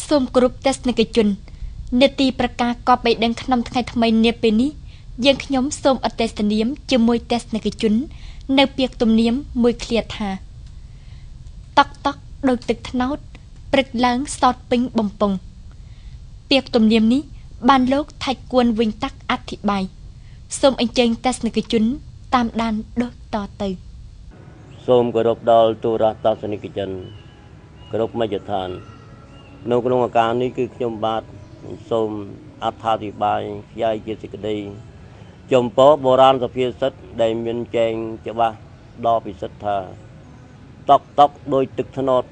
សូមគោរពទស្សនិកជននេតិប្រកាសកប់បីដឹងក្នុងថ្ងៃថ្មីនាពេលនេះយើងខ្ញុំសូមអត្តេស្តនាមជាមួយទស្សនិកជននៅពាក្យទំនៀមមួយឃ្លាថាតក់តក់ដោយទឹកត្នោតព្រឹកឡើងសតពេញបំពង់ពាក្យទំនៀមនេះបានលោកថៃគួនវិញតាក់អធិប្បាយសូមអញ្ជើញទស្សនិកជនតាមដានដូចតទៅសូមគោរពដល់ទូរទស្សនិកជនគោរពមជ្ឈដ្ឋាននៅក្នុងឱកាសនេះគឺខ្ញុំបាទសូមអត្ថាធិប្បាយផ្សាយជាសេចក្តីចំពោះបុរាណសុភាសិតដែលមានចែងច្បាស់ដល់ពិសិដ្ឋថាតក់តក់ដោយទឹកត្នោត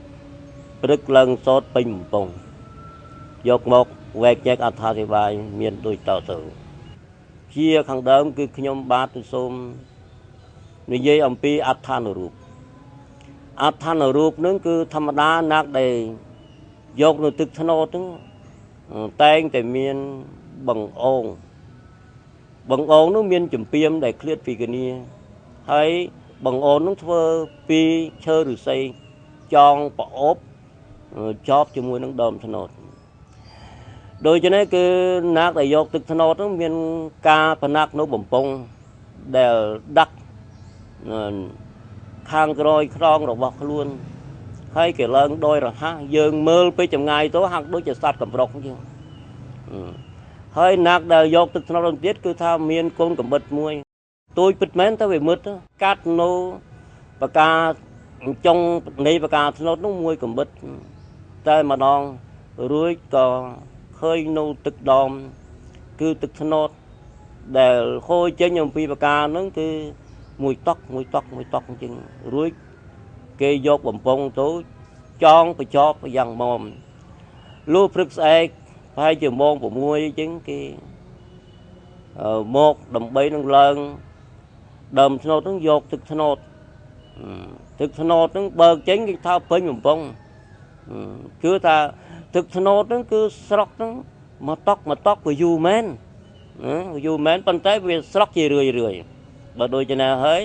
ព្រឹកឡើងសតពេញបំពង់យកមកវែកចែកអត្ថាធិប្បាយមានដូចតទៅជាខាងដើមគឺខ្ញុំបាទសូមនិយាយអំពីអត្ថានុរូបអត្ថានុរូបនឹងគឺធម្មតាណាស់ដែលយកនៅទឹកត្នោតហ្នឹងតែងតែមានបង្អងនោះមានចម្ពាមដែលឃ្លាតពីគ្នាហើយបង្អងនោះធ្វើពីឈើឫស្សីចងប្រអប់ជាប់ជាមួយនឹងដើមត្នោតដូច្នេះគឺណាក់ដែលយកទឹកត្នោតនោះមានការប្រណាក់នៅបំពង់ដែលដាក់ខាងក្រោយខ្នងរបស់ខ្លួនហើយគេឡើងដោយរហ័សយើងមើលពីចម្ងាយទៅហាក់ដូចជាសត្វកំប្រុកអញ្ចឹងហើយណាក់ដែលយកទឹកត្នោតទៀតគឺថាមានកូនកំបិតមួយទូចពិតមែនតែវាមុតកាត់នៅបកាចុងនៃបកាត្នោតនោះមួយកំបិតតែម្ដងរួចក៏ឃើញនៅទឹកដមគឺទឹកត្នោតដែលហូរចេញអំពីបកាហ្នឹងគឺមួយតក់អញ្ចឹងរួចគេយកបំពង់ទៅចងបញ្ចប់យ៉ាងម៉មលុះព្រឹកស្អែកប្រហែលជាម៉ោង6អញ្ចឹងគេមកដើម្បីនឹងឡើងដើមត្នោតហ្នឹងយកទឹកត្នោតហ្នឹងបើកចេញគេថាពេញបំពង់គឺថាទឹកត្នោតហ្នឹងគឺស្រក់ហ្នឹងមកតក់វាយូរមែនប៉ុន្តែវាស្រក់ជារឿយបើដូចជាណាហើយ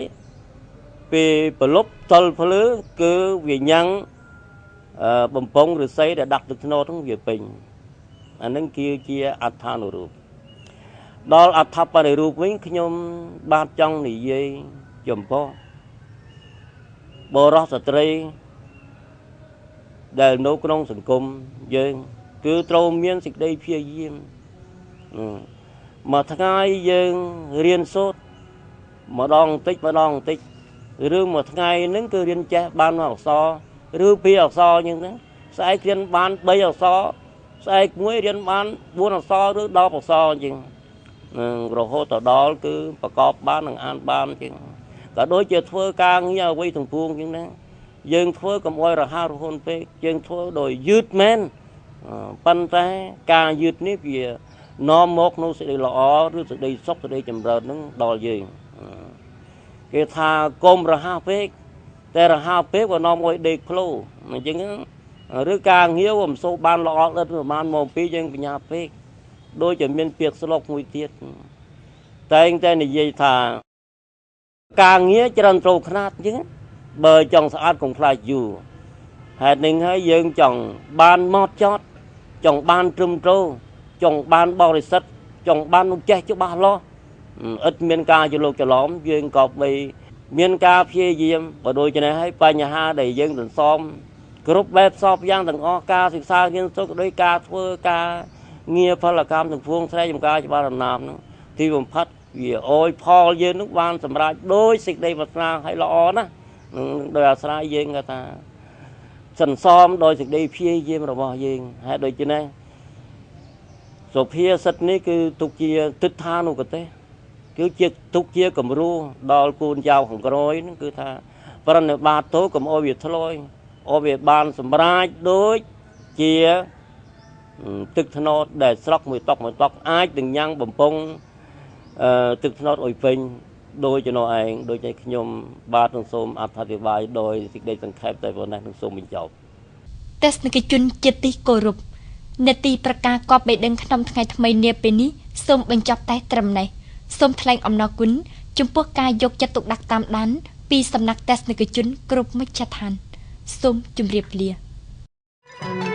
ពេលប្រលប់តល់ភ្លឺគឺវាញ៉ាំងបំពង់ឫស្សីដែលដាក់ទឹកត្នោតហ្នឹងវាពេញអានឹងគឺជាអត្ថានុរូបដល់អត្ថបរិរូបវិញខ្ញុំបាទចង់និយាយចំពោះបរិសុទ្ធស្ត្រីដែលនៅក្នុងសង្គមយើងគឺត្រូវមានសេចក្តីព្យាយាមមួយថ្ងៃយើងរៀនសូត្រម្ដងបន្តិចឬមួយថ្ងៃហ្នឹងគឺរៀនចេះបាន1អក្សរឬ2អក្សរអញ្ចឹងទៅស្អែករៀនបាន3អក្សរស្អែកមួយរៀនបាន4អក្សរឬ10អក្សរអញ្ចឹងរហូតដល់គឺប្រកបបាននឹងអានបានអញ្ចឹងក៏ដូចជាធ្វើការងារអ្វីទាំងពួងអញ្ចឹងណាយើងធ្វើកុំអោយរហ័សរហួនពេកយើងធ្វើដោយយឺតមែនប៉ុន្តែការយឺតនេះវានាំមកនូវសេចក្តីល្អឬសេចក្តីសុខសេចក្តីចម្រើននឹងដល់យើងគេថាកុំរហ័សពេកតែរហ័សពេកក៏នាំឲ្យដេកផ្លូវអញ្ចឹងឬការងារមិនសូវបានល្អឥតប្រហែលមកពីយើងបញ្ញាពេកដូចជាមានពាក្យស្លោកមួយទៀតតែងតែនិយាយថាការងារច្រើនត្រូវខ្នាតអញ្ចឹងបើចង់ស្អាតកុំខ្លាចយូរហេតុនេះហើយយើងចង់បានម៉ត់ចត់ចង់បានត្រឹមត្រូវចង់បានបរិសុទ្ធចង់បាននោះចេះច្បាស់លាស់ឥតមានការច្រឡូកច្រឡំយើងក៏បីមានការព្យាយាមបើដូចជានេះហើយបញ្ហាដែលយើងសន្សំគ្រប់បែបសពយ៉ាងទាំងអស់ការសិក្សារៀនសូត្រដោយការធ្វើការងារផលកម្មទាំងពួងស្រែចម្ការច្បាប់ដំណាំនោះទីបំផុតវាអោយផលយើងនឹងបានសម្រេចដោយសេចក្តីប្រាថ្នាឲ្យល្អណាស់ដោយអាស្រ័យយើងថាសន្សំដោយសេចក្តីព្យាយាមរបស់យើងហើយដូចជានេះសុភាសិតនេះគឺទុកជាទិដ្ឋានុកទេសគឺជាទុកជាគំរូដល់កូនចៅខាងក្រោយហ្នឹងគឺថាប្រណិប័តទៅកុំអោយវាធ្លាយអោយវាបានសម្រេចដូចជាទឹកត្នោតដែលស្រក់មួយតក់អាចនឹងញ៉ាំងបំពង់ទឹកត្នោតអុយពេញដោយចំណោះឯងដូចតែខ្ញុំបាទនឹងសូមអត្ថាធិប្បាយដោយសេចក្តីសង្ខេបតែប៉ុណ្ណេះនឹងសូមបញ្ចប់ទស្សនិកជនជាទីគោរពនេតិប្រកាសកប់បីដឹងក្នុងថ្ងៃថ្មីនាពេលនេះសូមបញ្ចប់តែត្រឹមនេះសូមថ្លែងអំណរគុណចំពោះការយកចិត្តទុកដាក់តាមដានពីសំណាក់ទស្សនិកជនគ្រប់មជ្ឈដ្ឋានសូមជម្រាបលា ។